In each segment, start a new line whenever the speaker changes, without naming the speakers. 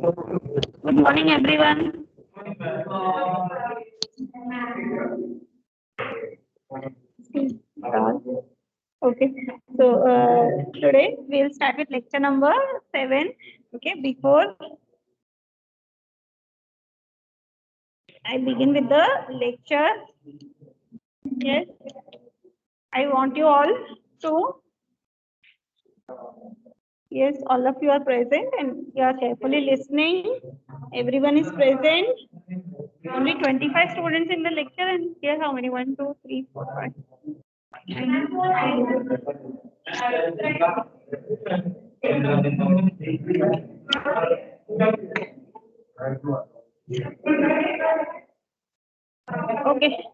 Good morning, everyone. Okay, so today we'll start with lecture number 7. Okay, before I begin with the lecture, yes, I want you all to, yes, all of you are present and you are carefully listening. Everyone is present. Only 25 students in the lecture, and here how many? 1, 2, 3, 4, 5. Okay.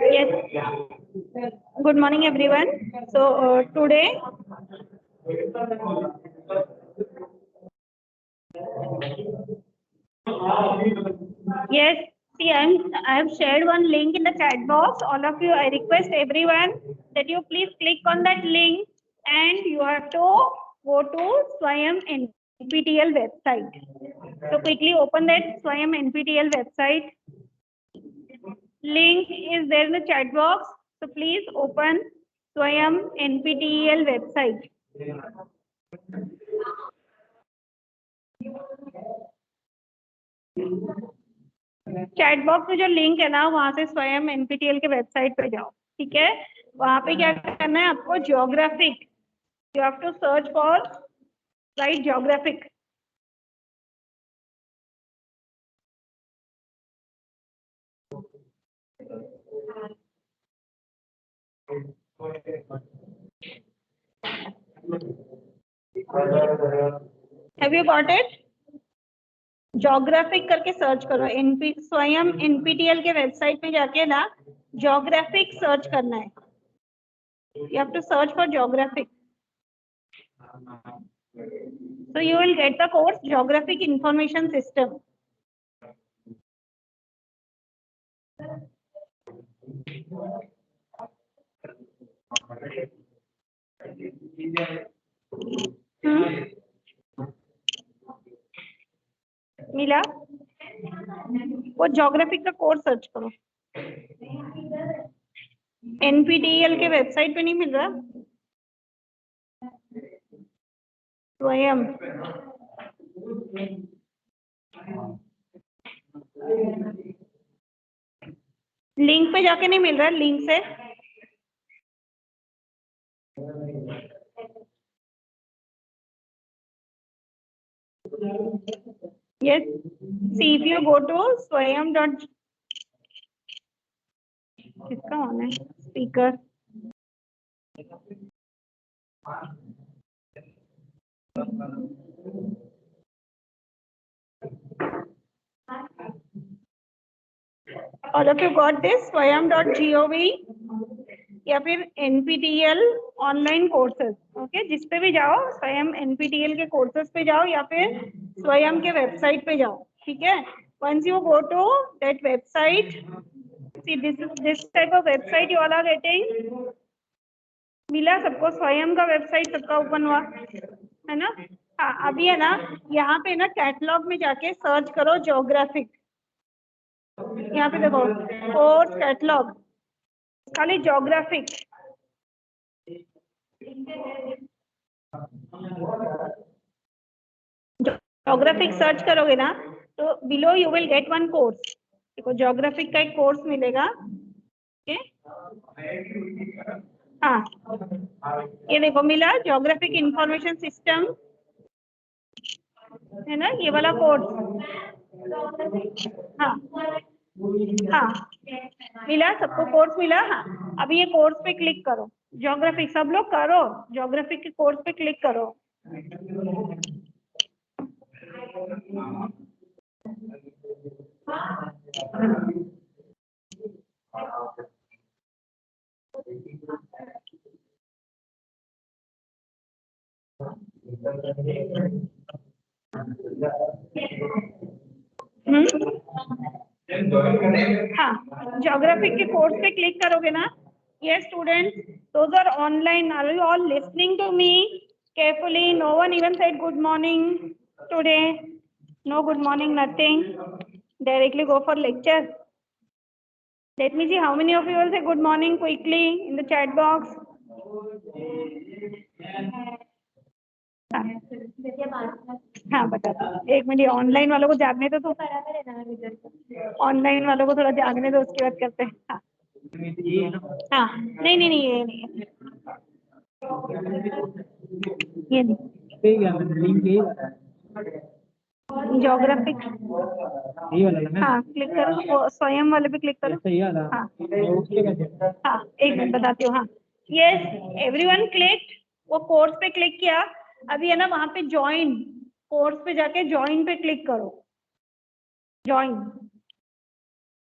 Yes. Good morning, everyone. So today, yes. See, I have shared one link in the chat box. All of you, I request everyone that you please click on that link, and you have to go to Swayam NPTEL website. So quickly open that Swayam NPTEL website. Link is there in the chat box. So please open Swayam NPTEL website. Chat box में जो link है ना, वहां से स्वयं NPTEL के website पे जाओ, ठीक है। वहां पे क्या करना है आपको, geographic, you have to search for right geographic. Have you got it? Geographic करके सर्च करो, स्वयं एनपीटीएल के वेबसाइट पे जाके ना ज्योग्राफिक सर्च करना है। You have to search for geographic. So you will get the course Geographic Information System. मिला? वो ज्योग्राफिक का कोर्स सर्च करो। एनपीटीईएल के वेबसाइट पे नहीं मिल रहा? स्वयं लिंक पे जाके नहीं मिल रहा, लिंक से yes, see if you go to swayam dot, किसका ऑन है speaker? All of you got this? swayam.gov या फिर NPTEL ऑनलाइन कोर्सेज, ओके, जिस पे भी जाओ स्वयं NPTEL के कोर्सेज पे जाओ या फिर स्वयं के वेबसाइट पे जाओ, ठीक है। once you go to that website, see this type of website you all are getting. मिला सबको? स्वयं का वेबसाइट सबका ओपन हुआ है ना? हाँ, अभी है ना, यहाँ पे ना कैटलॉग में जाके सर्च करो ज्योग्राफिक। यहाँ पे देखो कोर्स कैटलॉग, खाली ज्योग्राफिक। ज्योग्राफिक सर्च करोगे ना तो below you will get one course, देखो ज्योग्राफिक का एक कोर्स मिलेगा, ओके। हाँ, ये देखो मिला ज्योग्राफिक इंफॉर्मेशन सिस्टम, है ना, ये वाला कोर्स। हाँ हाँ, मिला सबको कोर्स मिला। हाँ, अभी ये कोर्स पे क्लिक करो, ज्योग्राफिक सब लोग करो, ज्योग्राफिक के कोर्स पे क्लिक करो। हाँ, ज्योग्राफिक के कोर्स पे क्लिक करोगे ना। Yes, students, those are online. Are you all listening to me carefully? No one even said good morning today. No good morning, nothing. Directly go for lecture. Let me see how many of you will say good morning quickly in the chat box. हाँ बता दो, एक minute online वालों को जागने दो, online वालों को थोड़ा जागने दो, उसके बाद करते हैं। हाँ हाँ, नहीं नहीं नहीं, ये नहीं, ये नहीं, ज्योग्राफिक। हाँ क्लिक करो, स्वयं वाले पे क्लिक करो। हाँ हाँ, एक मिनट बताती हूँ। हाँ, यस, एवरीवन क्लिक, वो कोर्स पे क्लिक किया। अभी है ना वहां पे ज्वाइन, कोर्स पे जाके ज्वाइन पे क्लिक करो, ज्वाइन,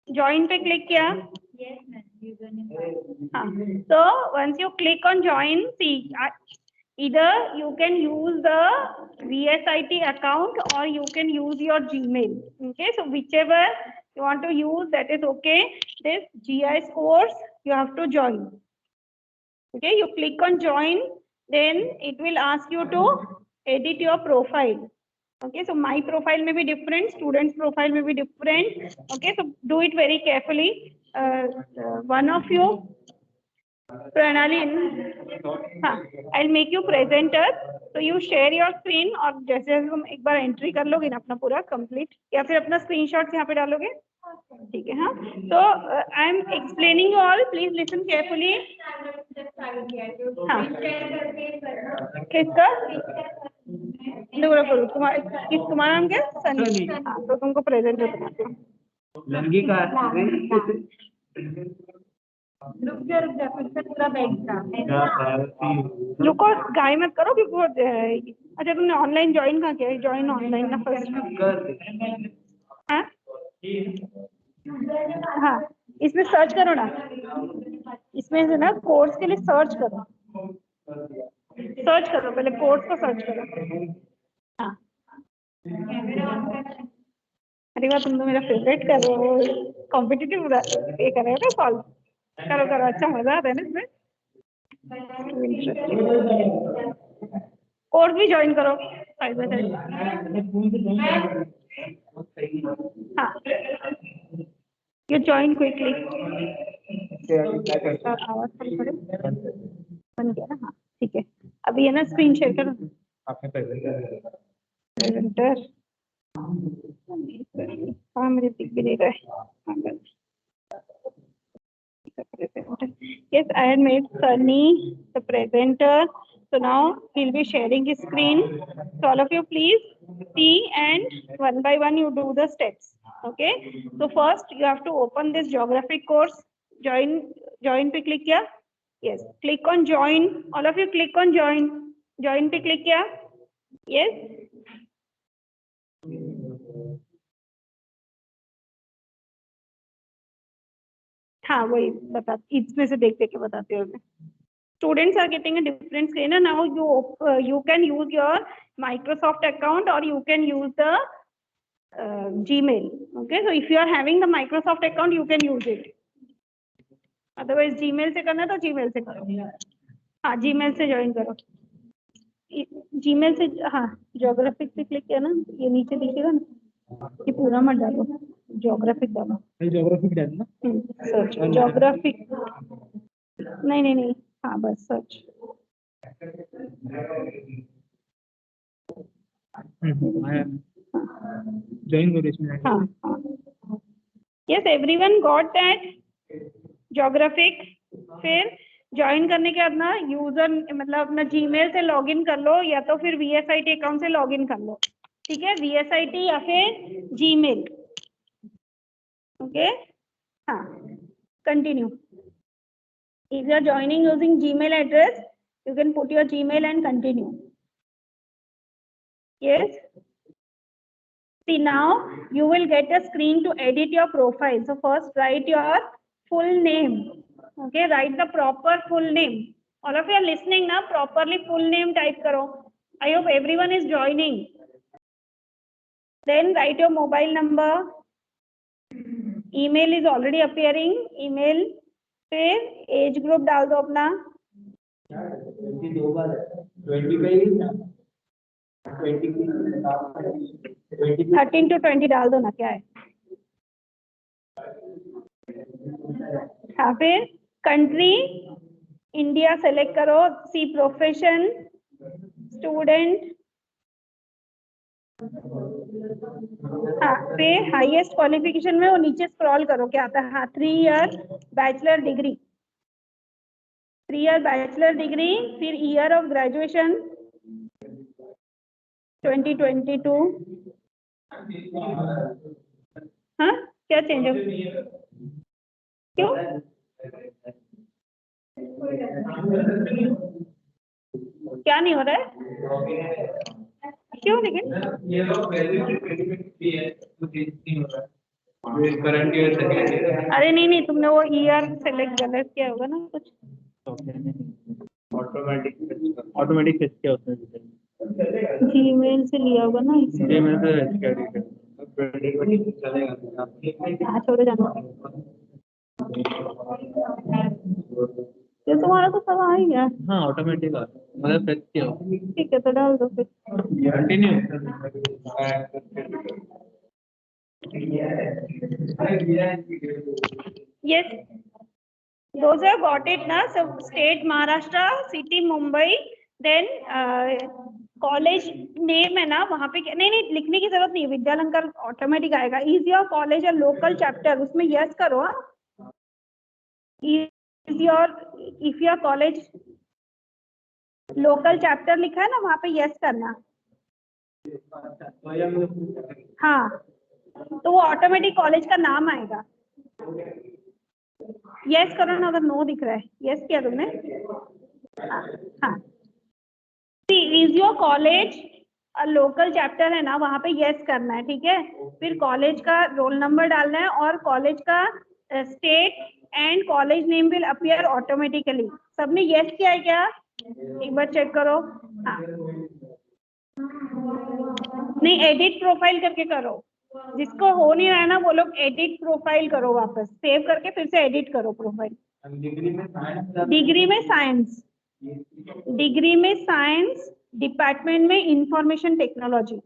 ज्वाइन पे क्लिक किया। हाँ, so once you click on join, see, either you can use the VSIT account or you can use your Gmail. Okay, so whichever you want to use, that is okay. This GIS course you have to join. Okay, you click on join, then it will ask you to edit your profile. Okay, so my profile may be different, students profile may be different. Okay, so do it very carefully. One of you, Pranali, हाँ, I'll make you presenter. So you share your screen, और जैसे जैसे तुम एक बार entry कर लोगे ना अपना पूरा कंप्लीट, या फिर अपना स्क्रीनशॉट यहाँ पे डालोगे, ठीक है। हाँ, तो I am explaining you all, please listen carefully. हाँ, किसका तुम्हारा नाम क्या? सनी। हाँ, तो तुमको प्रेजेंट बनाती हूँ। रुक जा फिर से पूरा बैठ जा। रुको, गाय मत करो क्योंकि वो अच्छा तुमने ऑनलाइन ज्वाइन कहाँ किया? ज्वाइन ऑनलाइन ना फर्स्ट। हाँ हाँ, इसमें सर्च करो ना, इसमें से ना कोर्स के लिए सर्च करो, सर्च करो, पहले कोर्स को सर्च करो। हाँ, अरे वाह, तुम तो मेरा फेवरेट कर रहे हो, कॉम्पिटिटिव ये कर रहे हो ना सॉल्व। करो करो, अच्छा मजा आता है ना इसमें। कोर्स भी ज्वाइन करो साइड बाय साइड। हाँ, यू ज्वाइन क्विकली। आवाज थोड़ी बन गया ना? हाँ ठीक है, अभी है ना स्क्रीन शेयर करो। प्रेजेंटर, हाँ मेरे दिख भी नहीं रहा है। Yes, I had made Sunny the presenter. So now he'll be sharing his screen. So all of you please see, and one by one you do the steps. Okay. So first you have to open this geographic course. Join पे click किया? Yes. Click on join. All of you click on join. Join पे click किया? Yes. हाँ वही बता, इसमें से देख देख के बताते हो। Students are getting a different screen, and now you can use your Microsoft account or you can use the Gmail. Okay, so if you are having the Microsoft account, you can use it. Otherwise Gmail से करना तो Gmail से करो। हाँ, Gmail से join करो। Gmail से, हाँ, ज्योग्राफिक पे क्लिक किया ना, ये नीचे दिखेगा ना, ये पूरा मत डालो, ज्योग्राफिक डालो। ज्योग्राफिक डालना, सर्च ज्योग्राफिक, नहीं नहीं नहीं, हाँ बस सर्च। ज्वाइन करो इसमें। हाँ हाँ, Yes, everyone got that. Geographic. फिर ज्वाइन करने के बाद ना यूजर मतलब अपना जीमेल से लॉगिन कर लो या तो फिर VSIT अकाउंट से लॉगिन कर लो, ठीक है, VSIT या फिर जीमेल. ओके, हाँ, continue. If you are joining using Gmail address, you can put your Gmail and continue. Yes. See, now you will get a screen to edit your profile. So first write your full name. Okay, write the proper full name. All of you are listening now, properly full name type karo. I hope everyone is joining. Then write your mobile number. Email is already appearing. Email. फिर age group डाल दो अपना. 13 to 20 डाल दो ना, क्या है. हाँ, फिर कंट्री इंडिया सेलेक्ट करो. सी प्रोफेशन स्टूडेंट. हाँ, फिर हाईएस्ट क्वालिफिकेशन में वो नीचे स्क्रॉल करो, क्या आता है. हाँ, 3 year bachelor degree. 3 year bachelor degree. फिर ईयर ऑफ ग्रेजुएशन 2022. हाँ, क्या चेंज हो, क्यों, क्या नहीं हो रहा है, क्यों. लेकिन अरे नहीं, तुमने वो ईयर सेलेक्ट गलत किया होगा ना कुछ.
ऑटोमेटिक फिक्स किया उसने.
जीमेल से लिया होगा ना.
जीमेल से
हाँ, छोड़ो जाना. ये तुम्हारा तो सब आ ही गया.
हाँ, ऑटोमेटिक मतलब फिक्स किया.
ठीक है, तो डाल दो फिर.
Continue.
Yes, those have got it ना. So state Maharashtra, city Mumbai, then college name है ना वहाँ पे. नहीं, लिखने की जरूरत नहीं है, विद्यालंकार ऑटोमेटिक आएगा. इज योर कॉलेज और लोकल चैप्टर, उसमें यस करो. Is your, if your college local chapter लिखा है ना वहाँ पे यस करना. हाँ, तो वो ऑटोमेटिक कॉलेज का नाम आएगा. यस करो ना, अगर नो दिख रहा है. यस किया तुमने. हाँ, is your college local chapter है ना वहाँ पे यस करना है, ठीक है. फिर कॉलेज का रोल नंबर डालना है और कॉलेज का state and college name will appear automatically. सबने यस किया है क्या, एक बार चेक करो. हाँ, नहीं, एडिट प्रोफाइल करके करो. जिसको हो नहीं रहा है ना वो लोग एडिट प्रोफाइल करो, वापस सेव करके फिर से एडिट करो प्रोफाइल. डिग्री में साइंस. डिग्री में साइंस, डिपार्टमेंट में information technology.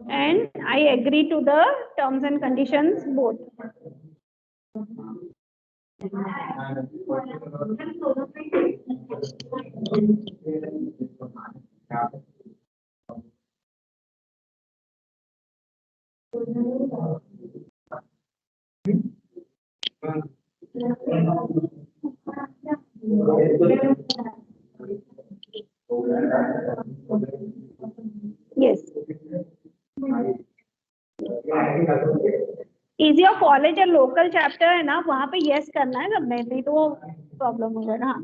And I agree to the terms and conditions both. Yes. Is your college और लोकल चैप्टर है ना वहाँ पे यस करना है सबने, नहीं तो वो प्रॉब्लम हो जाएगा. हाँ,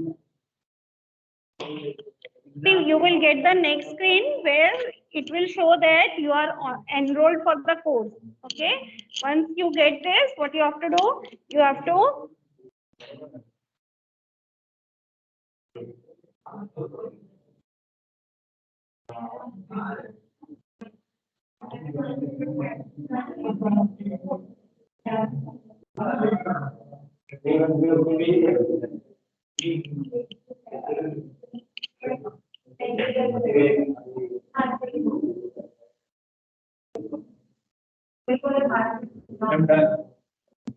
you will get the next screen where it will show that you are enrolled for the course. Okay, once you get this, what you have to do, you have to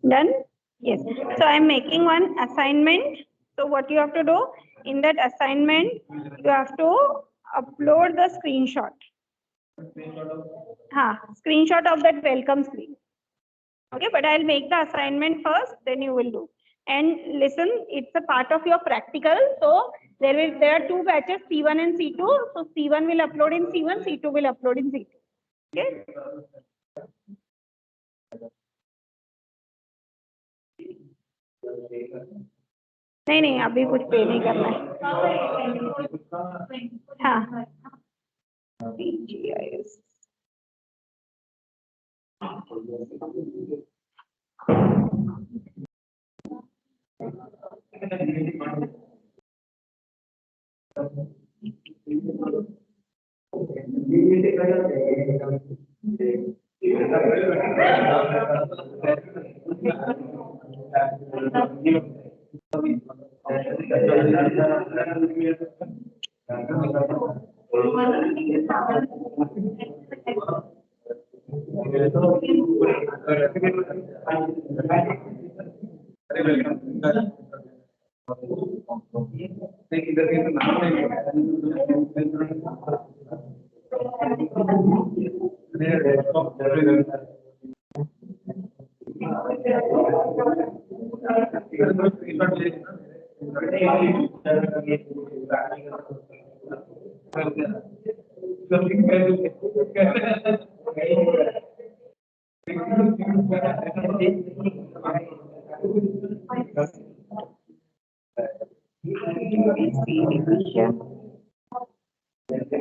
done. Yes, so I am making one assignment. So what you have to do in that assignment, you have to upload the screenshot. Screenshot of that welcome screen. Okay, but I'll make the assignment first, then you will do. And listen, it's a part of your practical. So there are two batches, C1 and C2. So C1 will upload in C1, C2 will upload in C2. Okay. नहीं अभी कुछ पे नहीं करना है. हाँ. CGIS.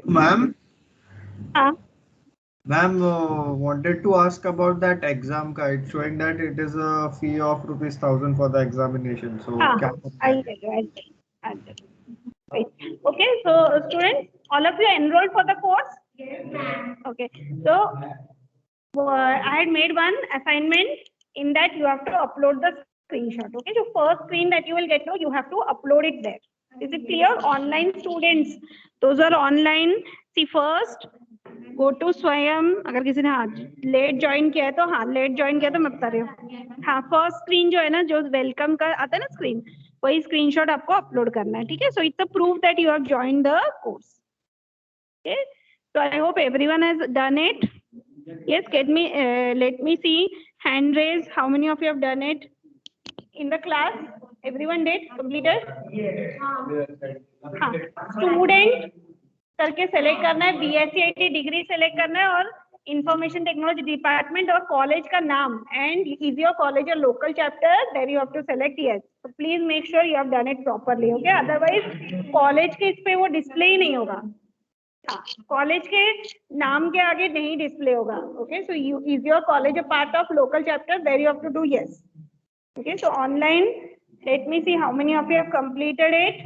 Ma'am,
हाँ.
ma'am, wanted to ask about that exam guide showing that it is a fee of ₹1,000 for the examination. So,
हाँ.
क्या
I'll tell you. Wait. Okay, so students, all of you enrolled for the course? Yes, ma'am. Okay, so I had made one assignment. In that you have to upload the screenshot. Okay, so first screen that you will get, you have to upload it there. Is it clear? Online students, those are online. See, first go to Swayam. अगर किसी ने late join किया है तो late join किया तो मैं बता रही हूँ. first screen जो है ना, जो welcome का आता है ना screen, वही screenshot आपको upload करना है. ठीक है? So it's a proof that you have joined the course. Okay, so I hope everyone has done it. Yes, let me see hand raise. How many of you have done it in the class? Everyone did, completed? Yes. Student करके select करना है, BSc IT degree select करना है और information technology department और college का नाम, and is your college a local chapter? There you have to select yes. So please make sure you have done it properly. Okay, otherwise college के इस पे वो display ही नहीं होगा. कॉलेज के नाम के आगे नहीं डिस्प्ले होगा. Okay, so you is your college a part of local chapter? There you have to do yes. Okay, so online, let me see how many of you have completed it.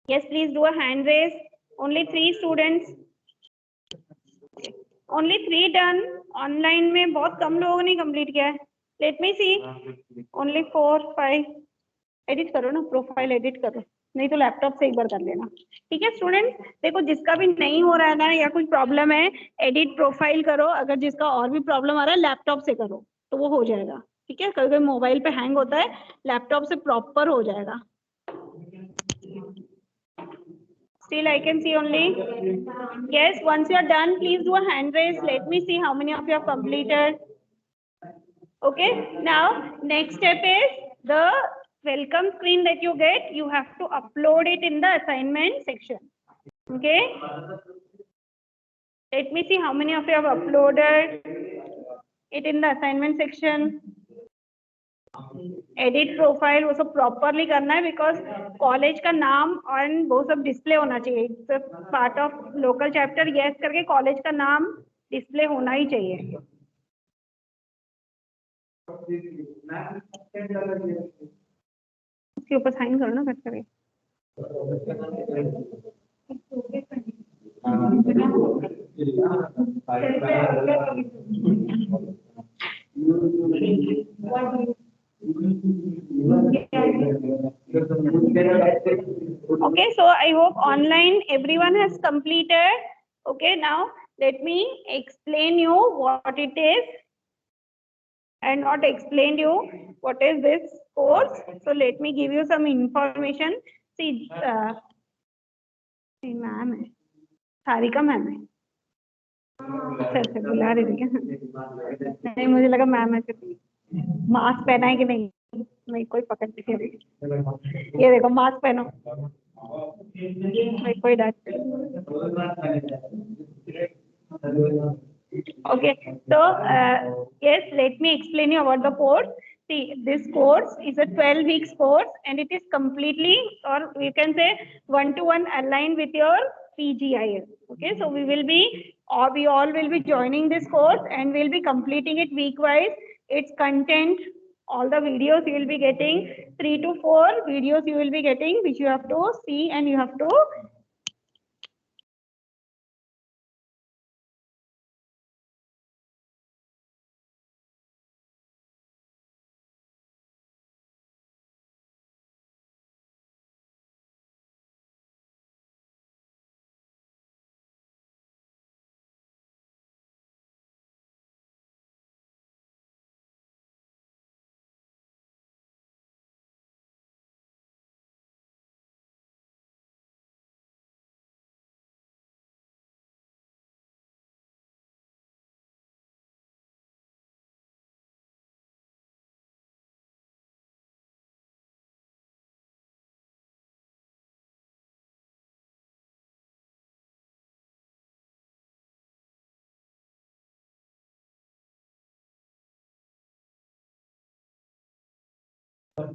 Yes, please do a hand raise. Only 3 students, only 3 done. Online में बहुत कम लोगों ने complete किया है. Let me see, only 4 5. Edit करो ना, profile edit करो, नहीं तो लैपटॉप से एक बार कर लेना. ठीक है स्टूडेंट, देखो जिसका भी नहीं हो रहा है ना या कुछ प्रॉब्लम है, एडिट प्रोफाइल करो. अगर जिसका और भी प्रॉब्लम आ रहा है, लैपटॉप से करो तो वो हो जाएगा. ठीक है, कभी मोबाइल पे हैंग होता है, लैपटॉप से प्रॉपर हो जाएगा. Still I can see only. Yes, once you are done, please do a hand raise. Let me see how many of you have completed. Okay, now next step is the welcome screen that you get. You have to upload it in the assignment section. Okay, let me see how many of you have uploaded it in the assignment section. Edit profile वो सब properly करना है, because college का नाम और वो सब display होना चाहिए. It's a part of local chapter. Yes करके college का नाम display होना ही चाहिए. उसके ऊपर साइन करो ना, कट करके. Okay, so I hope online everyone has completed. Okay, now let me explain you what it is and not explain you what is this course. So let me give you some information. See, ma'am, Sarika ma'am है। अच्छा अच्छा, बुला रही थी क्या? नहीं, मुझे लगा मैम है। मास्क पहना है कि नहीं? नहीं, कोई पकड़ नहीं रही। ये देखो, मास्क पहनो। नहीं, कोई डांट। Okay, so yes, let me explain you about the course. See, this course is a 12 weeks course and it is completely, or you can say, one-to-one aligned with your PGIS. Okay, so we will be, or we all will be joining this course and we'll be completing it week-wise. Its content, all the videos you will be getting, 3 to 4 videos you will be getting, which you have to see and you have to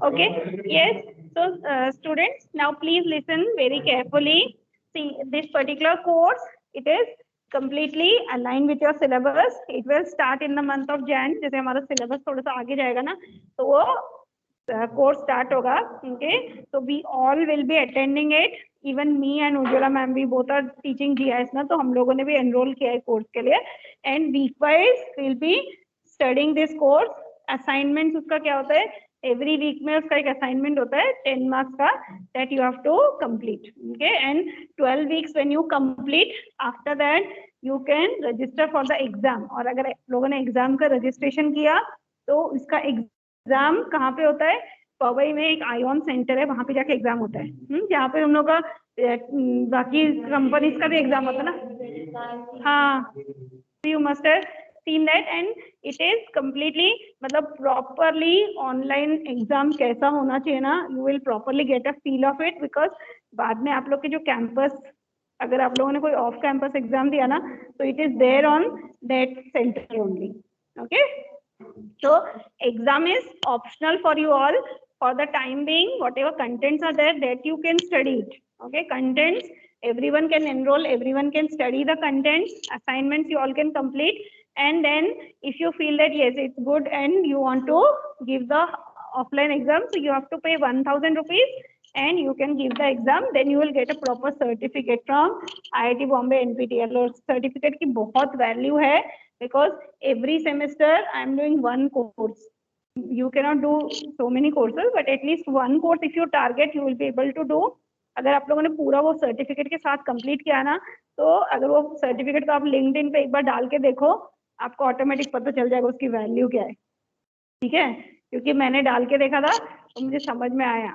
Okay, yes. So, students, now please listen very carefully. See, this particular course, it is completely aligned with your syllabus. It will start in the month of Jan. जैसे हमारा syllabus थोड़ा सा आगे जाएगा ना, तो वो course start होगा. Okay, so we all will be attending it. Even me and Ujjwala ma'am, we both are teaching GIS ना, तो हम लोगों ने भी enroll किया है course के लिए. And week wise we'll be studying this course. Assignments उसका क्या होता है? एवरी वीक में उसका एक असाइनमेंट होता है 10 मार्क्स का, that you have to complete. Okay, and 12 weeks when you complete, after that you can register for the exam. और अगर लोगों ने एग्जाम का रजिस्ट्रेशन किया तो इसका एग्जाम कहाँ पे होता है? पवई में एक आईऑन सेंटर है, वहां पे जाके एग्जाम होता है. जहाँ पे हम लोग का बाकी कंपनीज का भी एग्जाम होता है ना. हाँ, you must have seen that, and it is completely मतलब properly online exam कैसा होना चाहिए ना, you will properly get a feel of it, because बाद में आप लोग के जो campus, अगर आप लोगों ने कोई off campus exam दिया ना, तो it is there on that center only. Okay, so exam is optional for you all for the time being. Whatever contents are there, that you can study it. Okay, contents, everyone can enroll, everyone can study the contents. Assignments you all can complete. And then if you feel that yes, it's good and you want to give the offline exam, so you have to pay 1000 rupees and you can give the exam. Then you will get a proper certificate from IIT Bombay NPTEL. और certificate की बहुत value है, because every semester I am doing one course. You cannot do so many courses, but at least one course if you target, you will be able to do. अगर आप लोगों ने पूरा वो सर्टिफिकेट के साथ कंप्लीट किया ना, तो अगर वो सर्टिफिकेट को आप लिंक्डइन पे एक बार डाल के देखो, आपको ऑटोमेटिक पता चल जाएगा उसकी वैल्यू क्या है. ठीक है, क्योंकि मैंने डाल के देखा था तो मुझे समझ में आया.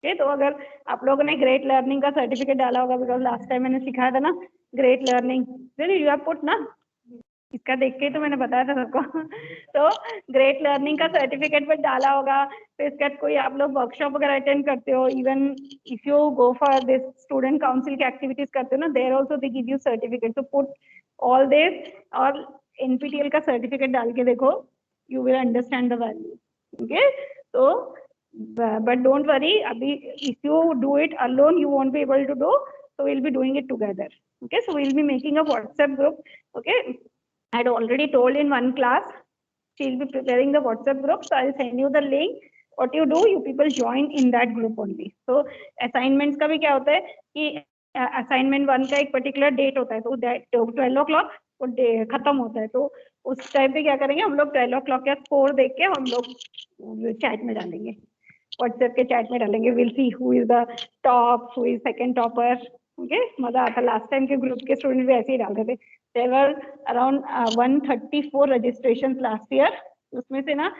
ठीक, तो अगर आप लोगों ने ग्रेट लर्निंग का सर्टिफिकेट डाला होगा, बिकॉज लास्ट टाइम मैंने सिखाया था ना great learning, you have put ना, इसका देख के तो मैंने बताया था सबको. तो ग्रेट लर्निंग का सर्टिफिकेट पर डाला होगा. तो इसका कोई आप लोग वर्कशॉप वगैरह अटेंड करते हो, even if you go for this student council की एक्टिविटीज करते हो ना, there also they give you certificate. तो पुट ऑल दिस और एनपीटीएल का सर्टिफिकेट डाल के देखो, you will understand the value. Okay, तो but don't worry, abhi if you do it alone you won't be able to do, so we'll be doing it together. Okay, so we'll be making a WhatsApp group. Okay, I had already told in one class she'll be preparing the WhatsApp group, so I'll send you the link. What you do, you people join in that group only. So assignments का भी क्या होता है कि assignment 1 का एक particular date होता है, तो 12 o'clock वो खत्म होता है. तो उस टाइम पे क्या करेंगे हम लोग, 12 o'clock का स्कोर देख के हम लोग चैट में डालेंगे, व्हाट्सएप के चैट में डालेंगे. Will see who is the top, who is second topper. Okay, मजा आता. लास्ट टाइम के ग्रुप के स्टूडेंट भी ऐसे ही डालते थे. There were around 134 registration last year. उसमें से ना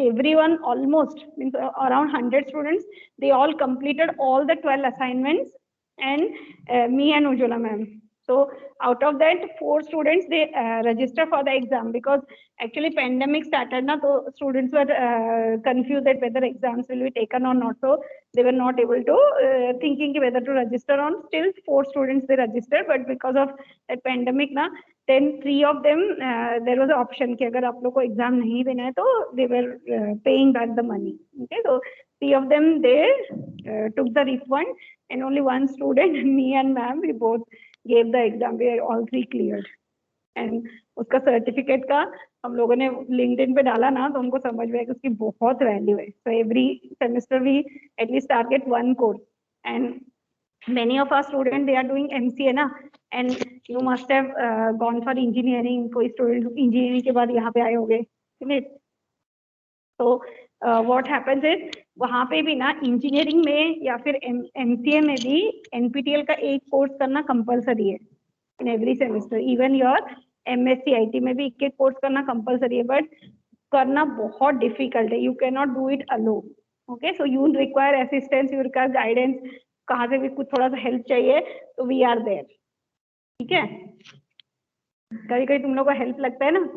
everyone almost means around 100 students, they all completed all the 12 assignments and me and Ujjwala ma'am. So out of that, 4 students they register for the exam because actually pandemic started na, so students were confused that whether exams will be taken or not. So they were not able to thinking whether to register on. Still 4 students they registered, but because of that pandemic na, then 3 of them there was an option कि अगर आप लोग को exam नहीं देना है तो they were paying back the money. Okay, so 3 of them they took the refund and only 1 student, me and ma'am, we both gave the exam. We all 3 cleared. And उसका सर्टिफिकेट का हम लोगों ने LinkedIn पे डाला ना तो हमको समझ में आया कि उसकी बहुत वैल्यू है. So every semester we at least target 1 course. And many of our students they are doing MCA ना, and you must have gone for engineering. कोई student engineering के बाद यहाँ पे आए होंगे, isn't it? तो व्हाट हैपेंस इज वहां पे भी ना इंजीनियरिंग में या फिर एमसीए में भी एनपीटीएल का एक कोर्स करना कंपलसरी है in every semester. Even your MSc IT में भी एक कोर्स करना कंपलसरी है, बट करना बहुत डिफिकल्ट है. You can not do it alone. Okay, so you require assistance, you require guidance. कहाँ से भी कुछ थोड़ा सा हेल्प चाहिए तो वी आर देयर. ठीक है, कभी कभी तुम लोग को हेल्प लगता है ना,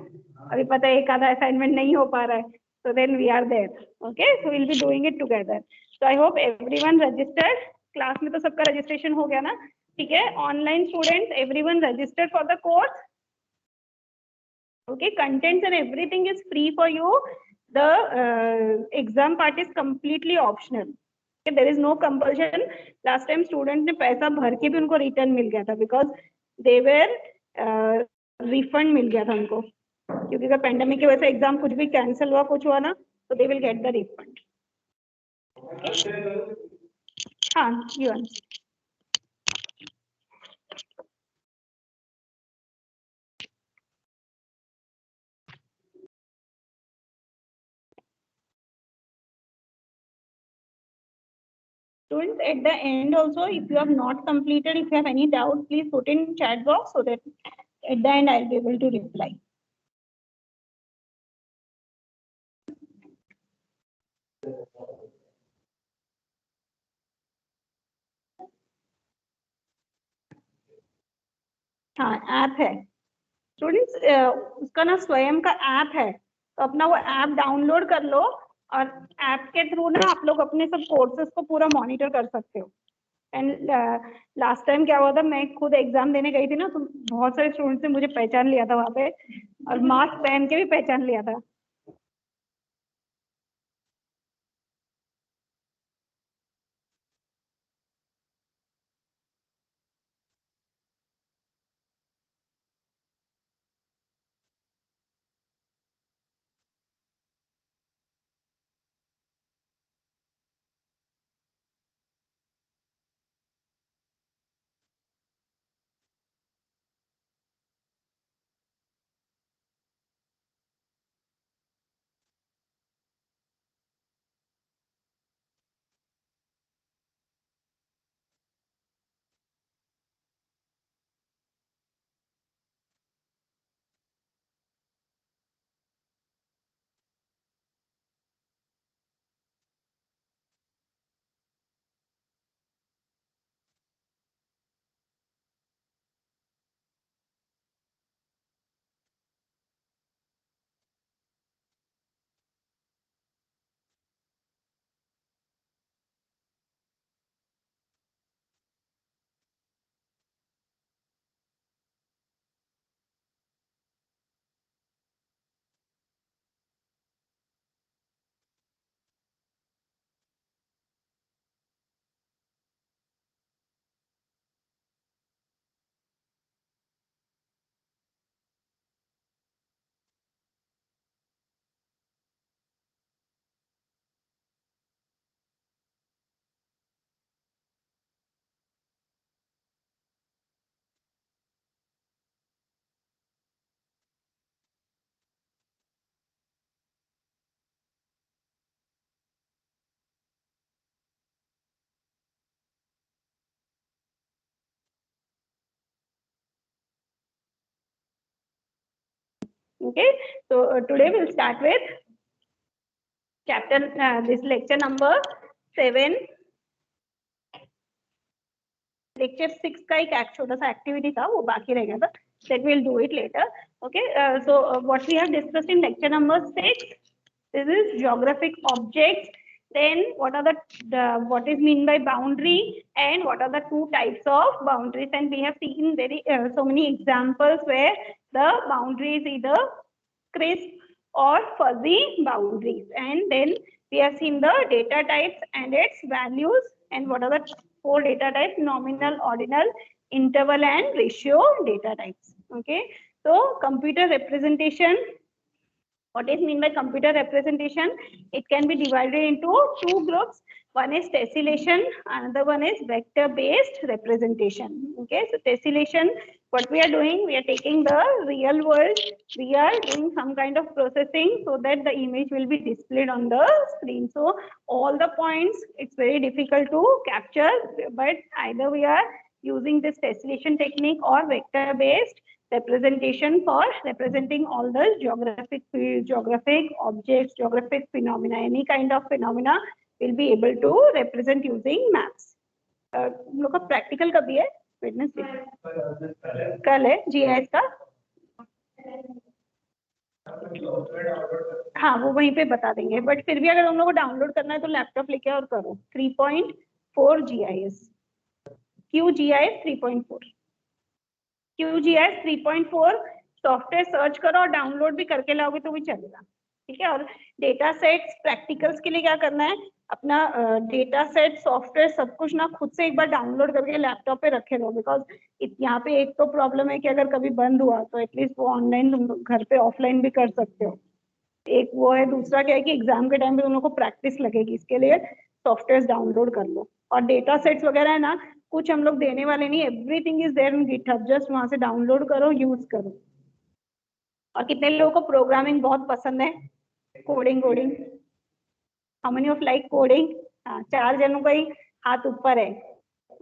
अभी पता है एक आधा असाइनमेंट नहीं हो पा रहा है, so then we are there. Okay, so we'll be doing it together. So I hope everyone registered. Class में तो सबका registration हो गया ना, ठीक है. Online students, everyone registered for the course. Okay, contents and everything is free for you. The exam part is completely optional. Okay, there is no compulsion. Last time students ने पैसा भर के भी उनको return मिल गया था because they were refund मिल गया था उनको, क्योंकि अगर पेंडेमिक की वजह से एग्जाम कुछ भी कैंसिल हुआ कुछ हुआ ना तो they will get the refund. हाँ, you students at the end also, if you have not completed, if you have any doubt, please put in chat box so that at the end I'll be able to reply. हाँ, app है students, उसका ना स्वयं का app है, तो अपना वो ऐप डाउनलोड कर लो और ऐप के थ्रू ना आप लोग अपने सब कोर्सेज को पूरा मॉनिटर कर सकते हो. एंड लास्ट टाइम क्या हुआ था, मैं खुद एग्जाम देने गई थी ना, तो बहुत सारे स्टूडेंट्स ने मुझे पहचान लिया था वहां पे और मास्क पहन के भी पहचान लिया था. Okay, so today we'll start with chapter, this lecture number 7. Lecture 6 का एक छोटा सा एक्टिविटी था, वो बाकी रह गया था, that we'll do it later. Okay, so what we have discussed in lecture number 6, this is geographic objects. Then what are what is mean by boundary, and what are the two types of boundaries, and we have seen very so many examples where the boundary is either crisp or fuzzy boundaries, and then we have seen the data types and its values, and what are the 4 data types: nominal, ordinal, interval, and ratio data types. Okay, so computer representation. What is mean by computer representation? It can be divided into 2 groups. One is tessellation, another one is vector-based representation. Okay, so tessellation, what we are doing, we are taking the real world, we are doing some kind of processing so that the image will be displayed on the screen. So all the points, it's very difficult to capture, but either we are using this tessellation technique or vector-based representation for representing all the geographic fields, geographic objects, geographic phenomena, any kind of phenomena will be able to represent using maps. हम लोग का practical कभी है? Wednesday कल है GIS का. हाँ, वो वहीं पे बता देंगे, बट फिर भी अगर हम लोग को डाउनलोड करना है तो लैपटॉप लेके और करो. 3.4 GIS, QGIS 3.4, QGIS 3.4 software search करो और डाउनलोड भी करके लाओगे तो भी चलेगा. ठीक है, और डेटा सेट्स प्रैक्टिकल्स के लिए क्या करना है, अपना डेटा सेट सॉफ्टवेयर सब कुछ ना खुद से एक बार डाउनलोड करके लैपटॉप पे रखे रहो, बिकॉज यहाँ पे एक तो प्रॉब्लम है कि अगर कभी बंद हुआ तो एटलीस्ट वो ऑनलाइन तुम घर पे ऑफलाइन भी कर सकते हो. एक वो है, दूसरा क्या है कि एग्जाम के टाइम पे तुम लोग को प्रैक्टिस लगेगी, इसके लिए सॉफ्टवेयर डाउनलोड कर लो. और डेटा सेट्स वगैरह है ना, कुछ हम लोग देने वाले नहीं, everything is there in GitHub, just वहां से डाउनलोड करो, यूज करो. और कितने लोगों को प्रोग्रामिंग बहुत पसंद है, coding how many of like coding? हाँ, 4 जनों का ही हाथ ऊपर है.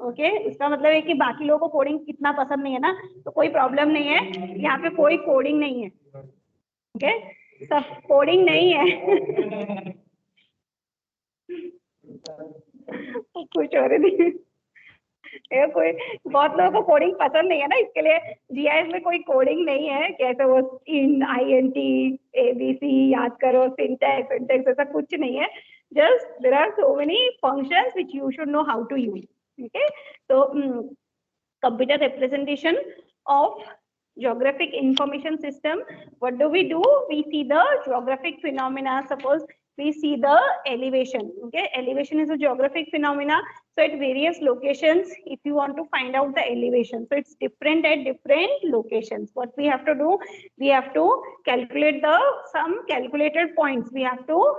ओके, इसका मतलब है कि बाकी लोगों को कोडिंग इतना पसंद नहीं है ना, तो कोई प्रॉब्लम नहीं है, यहाँ पे कोई कोडिंग नहीं है. ओके, सब कोडिंग नहीं है. कुछ हो रही थी, कोई बहुत लोगों को कोडिंग पसंद नहीं है ना, इसके लिए जीआईएस में कोई कोडिंग नहीं है. कैसे वो इन INT ABC याद करो, सिंटैक्स ऐसा कुछ नहीं है. Just there are so many functions which you should know how to use. Okay, तो computer representation of geographic information system. What do? We see the geographic phenomena. Suppose we see the elevation. Okay, elevation is a geographic phenomena. So at various locations, if you want to find out the elevation, so it's different at different locations. What we have to do, we have to calculate some calculated points. We have to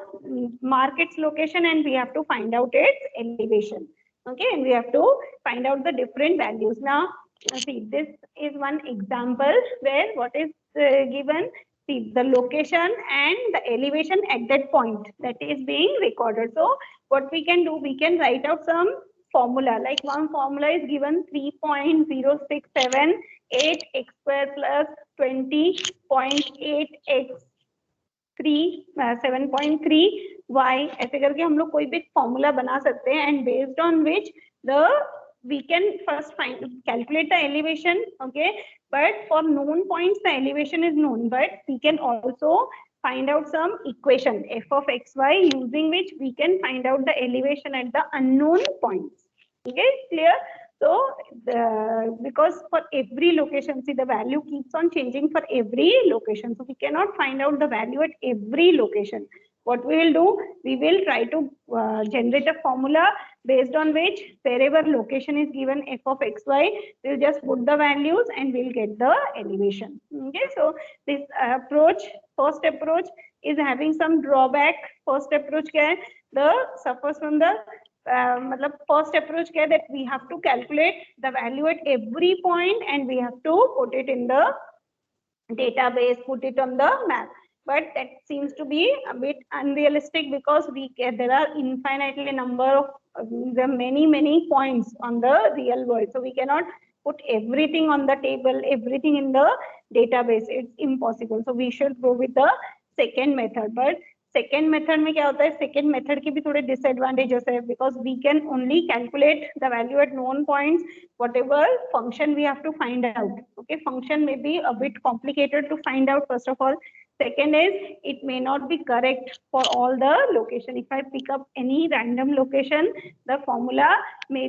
mark its location and we have to find out its elevation. Okay, and we have to find out the different values. Now, see, this is one example where what is given. See, the location and the elevation at that point that is being recorded. So what we can do, we can write out some formula. Like one formula is given 3.0678 x square plus 20.8 x 7.3 y. ऐसे करके हम लोग कोई भी formula बना सकते हैं, and based on which we can first calculate the elevation. Okay, but for known points the elevation is known, but we can also find out some equation f of xy using which we can find out the elevation at the unknown points. Okay, clear? So because for every location, see, the value keeps on changing for every location, so we cannot find out the value at every location. What we will do, we will try to generate a formula based on which wherever location is given f of xy, we'll just put the values and we'll get the elevation. Okay, so this first approach is having some drawback. First approach क्या है? The suffers from the first approach क्या है, that we have to calculate the value at every point and we have to put it in the database, put it on the map. But that seems to be a bit unrealistic because there are infinitely number of there are many points on the real world, so we cannot put everything on the table, everything in the database. It's impossible. So we should go with the second method. But second method में क्या होता है, second method की भी थोड़े disadvantages है, because we can only calculate the value at known points whatever function we have to find out. Okay, function may be a bit complicated to find out first of all. Second is it may not be correct for all the location. If I pick up any random location, the formula may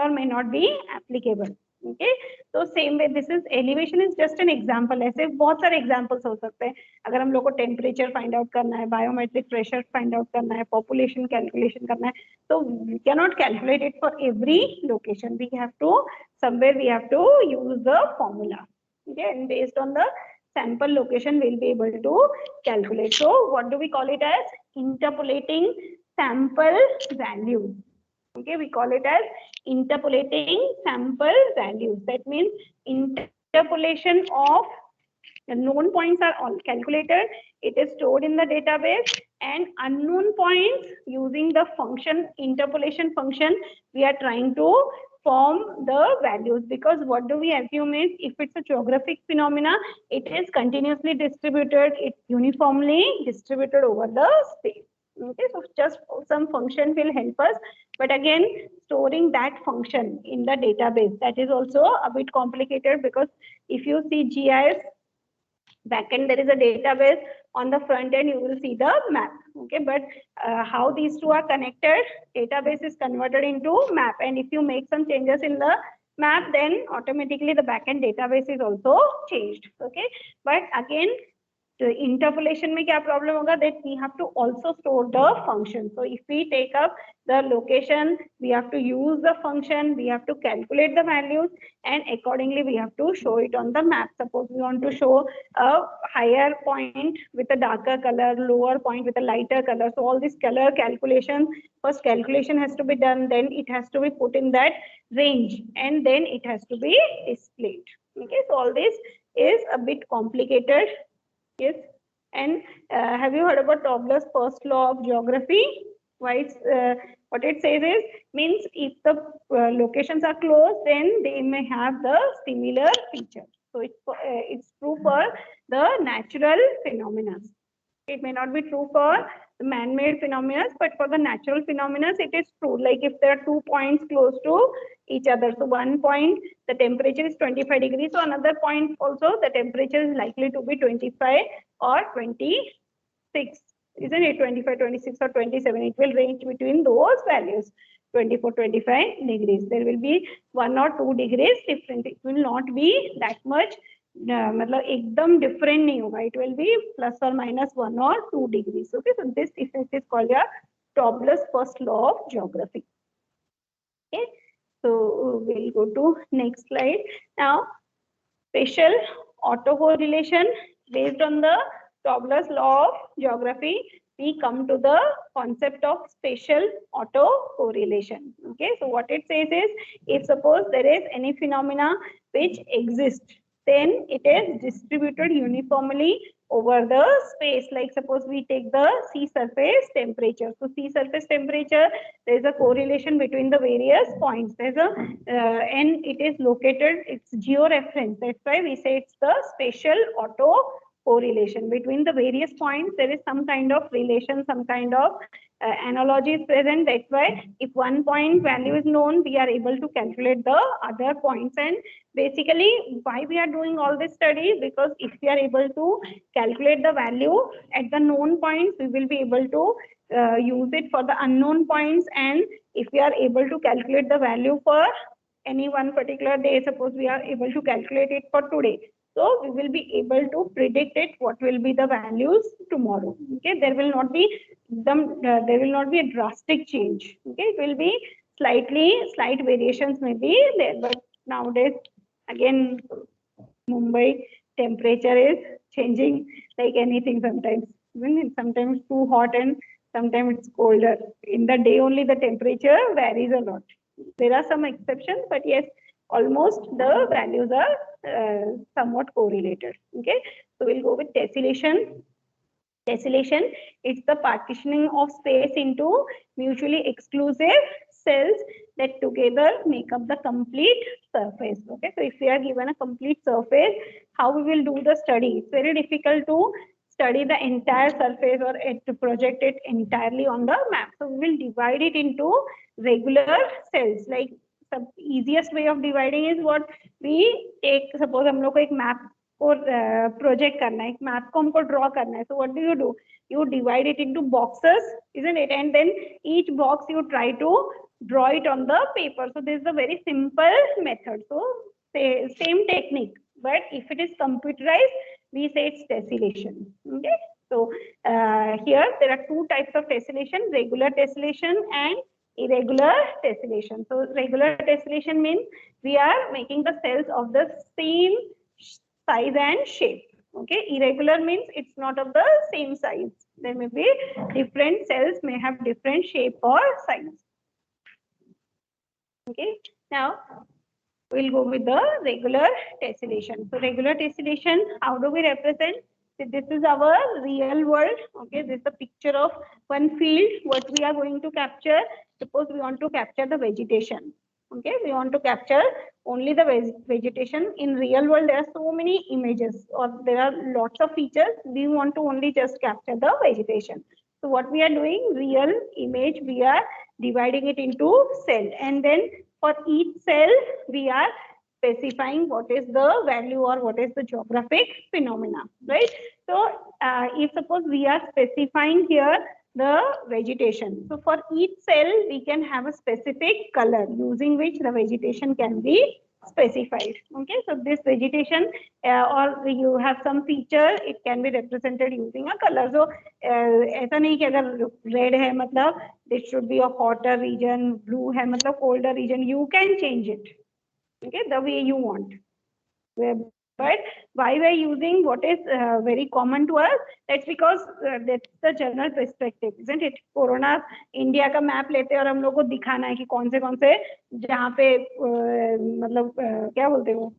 or may not be applicable. Okay, तो same way this is elevation is just an example. ऐसे बहुत सारे examples हो सकते हैं. अगर हम लोग को टेम्परेचर फाइंड आउट करना है, बायोमेट्रिक प्रेशर फाइंड आउट करना है, पॉपुलेशन कैलकुलेशन करना है, so we cannot calculate it for every location. We have to somewhere we have to use the formula. Okay, and based on the sample location we'll be able to calculate. So what do we call it as? Interpolating sample values. Okay, we call it as interpolating sample values. That means interpolation of the known points are all calculated. It is stored in the database, and unknown points using the function interpolation function we are trying to form the values. Because what do we assume is if it's a geographic phenomena, it is continuously distributed, it's uniformly distributed over the space. Okay, so just some function will help us, but again storing that function in the database, that is also a bit complicated, because if you see GIS backend, there is a database. On the front end you will see the map. Okay, but how these two are connected, database is converted into map, and if you make some changes in the map, then automatically the backend database is also changed. Okay, but again the interpolation में क्या problem होगा, that we have to also store the function. So if we take up the location, we have to use the function, we have to calculate the values, and accordingly we have to show it on the map. Suppose we want to show a higher point with a darker color, lower point with a lighter color. So all these color calculations, first calculation has to be done, then it has to be put in that range, and then it has to be displayed. Okay, so all this is a bit complicated. Yes, and have you heard about Tobler's first law of geography? Why what it says is, means if the locations are close, then they may have the similar features. So it's true for the natural phenomena. It may not be true for the man-made phenomena, but for the natural phenomena, it is true. Like if there are 2 points close to each other, so one point the temperature is 25 degrees, so another point also the temperature is likely to be 25 or 26, isn't it? 25, 26 or 27. It will range between those values, 24, 25 degrees. There will be 1 or 2 degrees different. It will not be that much. मतलब एकदम different नहीं होगा. It will be plus और minus 1 or 2 degrees. Okay, so this effect is called a Tobler's first law of geography. Okay, so we'll go to next slide. Now spatial autocorrelation, based on the Tobler's law of geography, we come to the concept of spatial autocorrelation. Okay, so what it says is, if suppose there is any phenomena which exists, then it is distributed uniformly over the space. Like suppose we take the sea surface temperature. So sea surface temperature, there is a correlation between the various points. There's a and it is located, it's georeference. That's why we say it's the spatial autocorrelation between the various points. There is some kind of relation, some kind of analogy is present. That's why if one point value is known, we are able to calculate the other points. And basically why we are doing all this study, because if we are able to calculate the value at the known points, we will be able to use it for the unknown points. And if we are able to calculate the value for any one particular day, suppose we are able to calculate it for today, so we will be able to predict it what will be the values tomorrow. Okay, there will not be a drastic change. Okay, it will be slight variations may be there, but nowadays again Mumbai temperature is changing like anything. Sometimes too hot and sometimes it's colder. In the day only the temperature varies a lot. There are some exceptions, but yes, almost the values are somewhat correlated. Okay, so we'll go with tessellation. Tessellation, it's the partitioning of space into mutually exclusive cells that together make up the complete surface. Okay, so if we are given a complete surface, how we will do the study? It's very difficult to study the entire surface or to project it entirely on the map. So we will divide it into regular cells. Like the easiest way of dividing is what we take. Suppose हम लोग को एक map को project करना है, एक map को हमको draw करना है. So what do? You divide it into boxes, isn't it? And then each box you try to draw it on the paper. So this is a very simple method. So same technique, but if it is computerized, we say it's tessellation. Okay. So here there are two types of tessellation: regular tessellation and irregular tessellation. So regular tessellation means we are making the cells of the same size and shape. Okay. Irregular means it's not of the same size. There may be different cells may have different shape or size. Okay. Now we'll go with the regular tessellation. So regular tessellation, how do we represent? So this is our real world. Okay, this is the picture of one field. What we are going to capture? Suppose we want to capture the vegetation. Okay, we want to capture only the vegetation. In real world, there are so many images or there are lots of features. We want to only just capture the vegetation. So what we are doing, real image, we are dividing it into cell, and then for each cell, we are specifying what is the value or what is the geographic phenomena, right? So if suppose we are specifying here the vegetation. So for each cell, we can have a specific color using which the vegetation can be specified. Okay, so this vegetation or you have some feature, it can be represented using a color. So ऐसा नहीं कि अगर red है मतलब it should be a hotter region, blue है मतलब colder region. You can change it, okay, the way you want. But why we are using what is very common to us? That's because that's the general perspective, isn't it? Corona India का map लेते हैं और हम लोग को दिखाना है कि कौन से जहाँ पे मतलब क्या बोलते हैं वो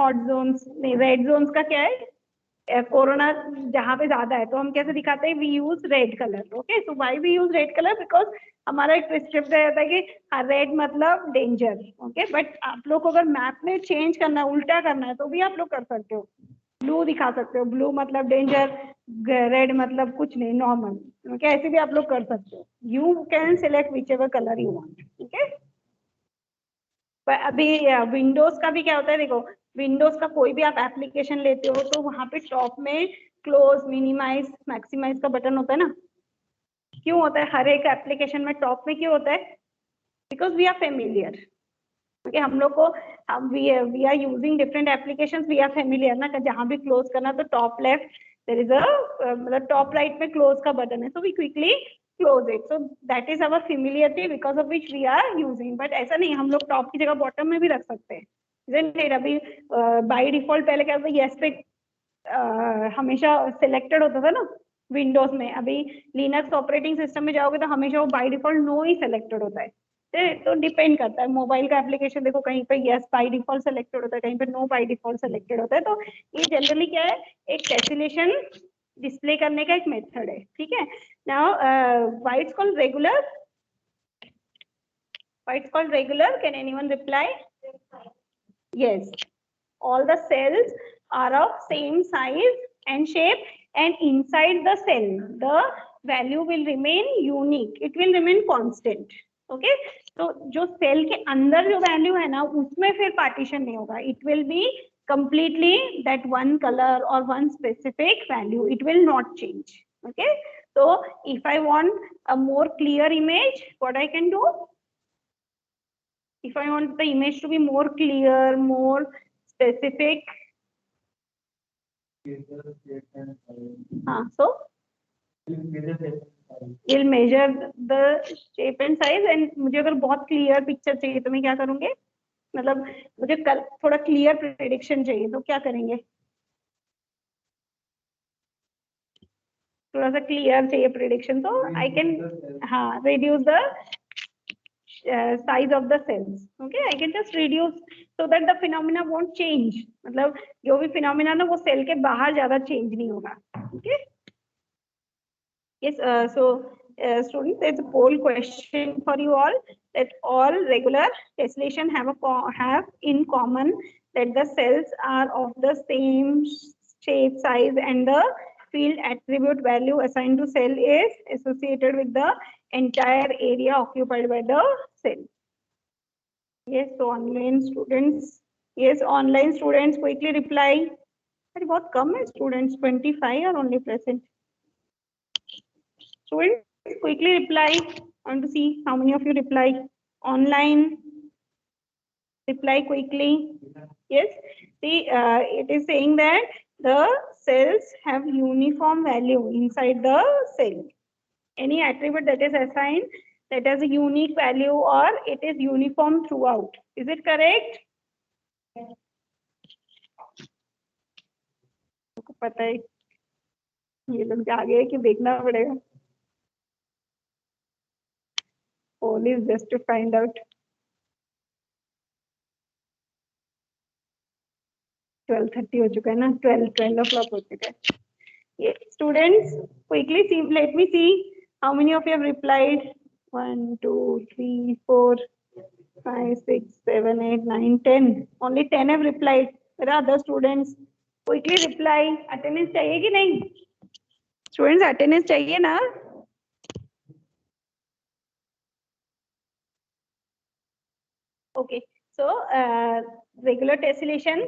हॉट जोन्स नहीं रेड जोन्स का क्या है कोरोना जहाँ पे ज्यादा है तो हम कैसे दिखाते हैं we use red colour. Okay, so why we use red colour? Because हमारा एक प्रिस्क्रिप्ट रहता है कि रेड मतलब डेंजर. ओके, बट आप लोग को अगर मैप में चेंज करना है, उल्टा करना है, तो भी आप लोग कर सकते हो. ब्लू दिखा सकते हो, ब्लू मतलब डेंजर, रेड मतलब कुछ नहीं नॉर्मल. ओके, ऐसे भी आप लोग कर सकते हो. You can select which ever colour you want. Okay, पर अभी विंडोज का भी क्या होता है, देखो विंडोज का कोई भी आप एप्लीकेशन लेते हो तो वहां पे टॉप में क्लोज, मिनिमाइज, मैक्सिमाइज का बटन होता है ना. क्यों होता है हर एक एप्लीकेशन में टॉप में? क्यों होता है? Because we are familiar. Okay, हम लोग को we are using different applications, we are familiar ना. जहां भी क्लोज करना तो top left there is a मतलब टॉप राइट में क्लोज का बटन है, so we quickly close it. So that is our familiarity because of which we are using. But ऐसा नहीं, हम लोग टॉप की जगह बॉटम में भी रख सकते हैं. अभी बाय डिफॉल्ट पहले क्या होता है, येस पे हमेशा सिलेक्टेड होता था ना विंडोज में. अभी लिनक्स ऑपरेटिंग सिस्टम में जाओगे तो हमेशा वो बाय डिफॉल्ट नो ही सिलेक्टेड होता है. तो डिपेंड करता है. मोबाइल का एप्लीकेशन देखो, कहीं पे यस बाय डिफॉल्ट सिलेक्टेड होता है, कहीं पे नो बाय डिफॉल्ट सिलेक्टेड होता है. तो ये जनरली क्या है, एक टेसिलेशन डिस्प्ले करने का एक मेथड है. ठीक है. Now why it's called regular? Why it's called regular? Can anyone reply? Yes, all the cells are of same size and shape, and inside the cell the value will remain unique, it will remain constant. Okay, तो जो cell के अंदर जो value है ना उसमें फिर partition नहीं होगा. It will be completely that one color or one specific value, it will not change. Okay, so if I want a more clear image, what I can do? If I want the image to be more clear, more specific, so we'll measure the shape and size. And मुझे अगर बहुत clear picture चाहिए तो मैं क्या करूँगी? मतलब मुझे थोड़ा clear prediction चाहिए तो क्या करेंगे? थोड़ा सा clear चाहिए prediction तो I can reduce the size of the cells. Okay, I can just reduce so that the phenomena won't change. मतलब जो भी phenomena ना वो cell के बाहर ज़्यादा change नहीं होगा. Okay. Yes. So students, there's a poll question for you all, that all regular tessellation have in common that the cells are of the same shape, size, and the field attribute value assigned to cell is associated with the entire area occupied by the cell. Yes, so online students. Yes, online students quickly reply. अरे बहुत कम है students, 25 are only present. Students quickly reply. I want to see how many of you reply online. Reply quickly. Yes, see, it is saying that the cells have uniform value inside the cell. Any attribute that is assigned that has a unique value or it is uniform throughout. Is it correct? आपको पता है ये लोग आगे है कि देखना पड़ेगा. Poll is just to find out. 12:30 हो चुका है ना, 12 o'clock हो चुका है. Yeah, students, quickly see. Let me see how many of you have replied. 1, 2, 3, 4, 5, 6, 7, 8, 9, 10. Only 10 have replied. Where are other students? Quickly reply. Attendance चाहिए कि नहीं? Students, attendance चाहिए ना? Okay. So regular tessellation.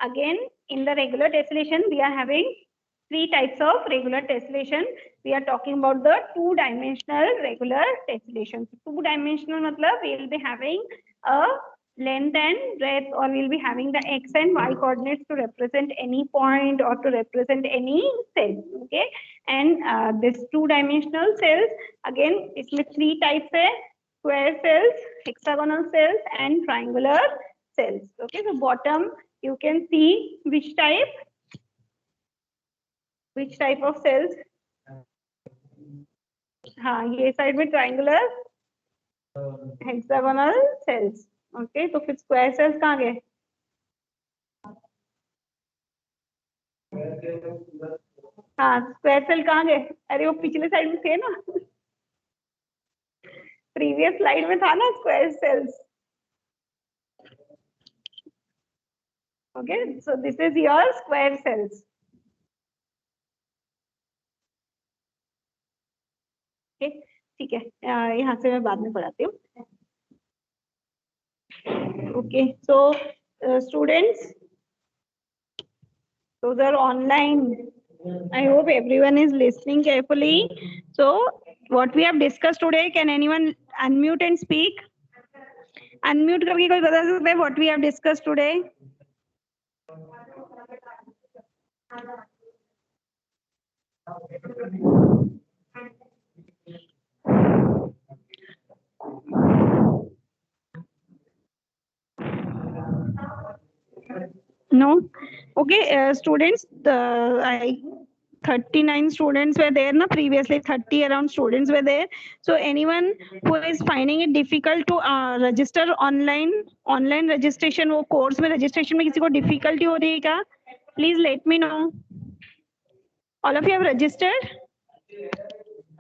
Again, in the regular tessellation, we are having 3 types of regular tessellation. We are talking about the 2-dimensional regular tessellation. 2-dimensional matlab we will be having a length and breadth, or we will be having the x and y coordinates to represent any point or to represent any cell. Okay, and this 2-dimensional cells, again, इसमें 3 types है: square cells, hexagonal cells, and triangular cells. Okay, so bottom you can see which type of cells. हाँ, ये side में triangular, hexagonal cells. Okay, तो फिर square cells कहाँ गए? हाँ, square cell कहाँ गए? अरे वो पिछले साइड में थे ना, previous slide में था ना square cells. Okay, so this is your square cells. Okay, ठीक है, यहाँ से मैं बाद में पढ़ाती हूँ. Okay, so students, those are online. I hope everyone is listening carefully. So what we have discussed today, can anyone unmute and speak? Unmute करके कोई बता सकता है what we have discussed today? No. Okay, students, 39 students were there na, previously 30 around students were there. So anyone who is finding it difficult to register online registration, वो course में registration में किसी को difficulty हो रही है क्या? Please let me know. All of you have registered?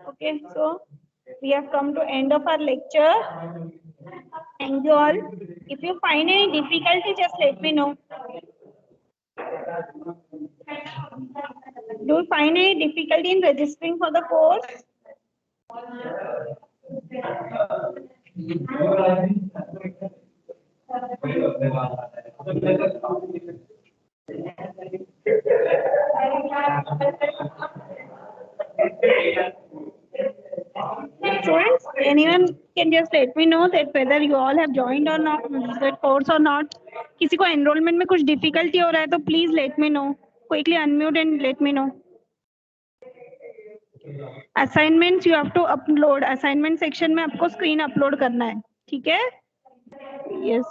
Okay, so we have come to end of our lecture. Thank you all. If you find any difficulty, just let me know. Do you find any difficulty in registering for the course? Students, anyone can just let me know that whether you all have joined or not that course or not. किसी को enrollment में कुछ difficulty हो रहा है तो please let me know. Quickly unmute and let me know. Assignments you have to upload. Assignment section में आपको screen upload करना है, ठीक है? Yes.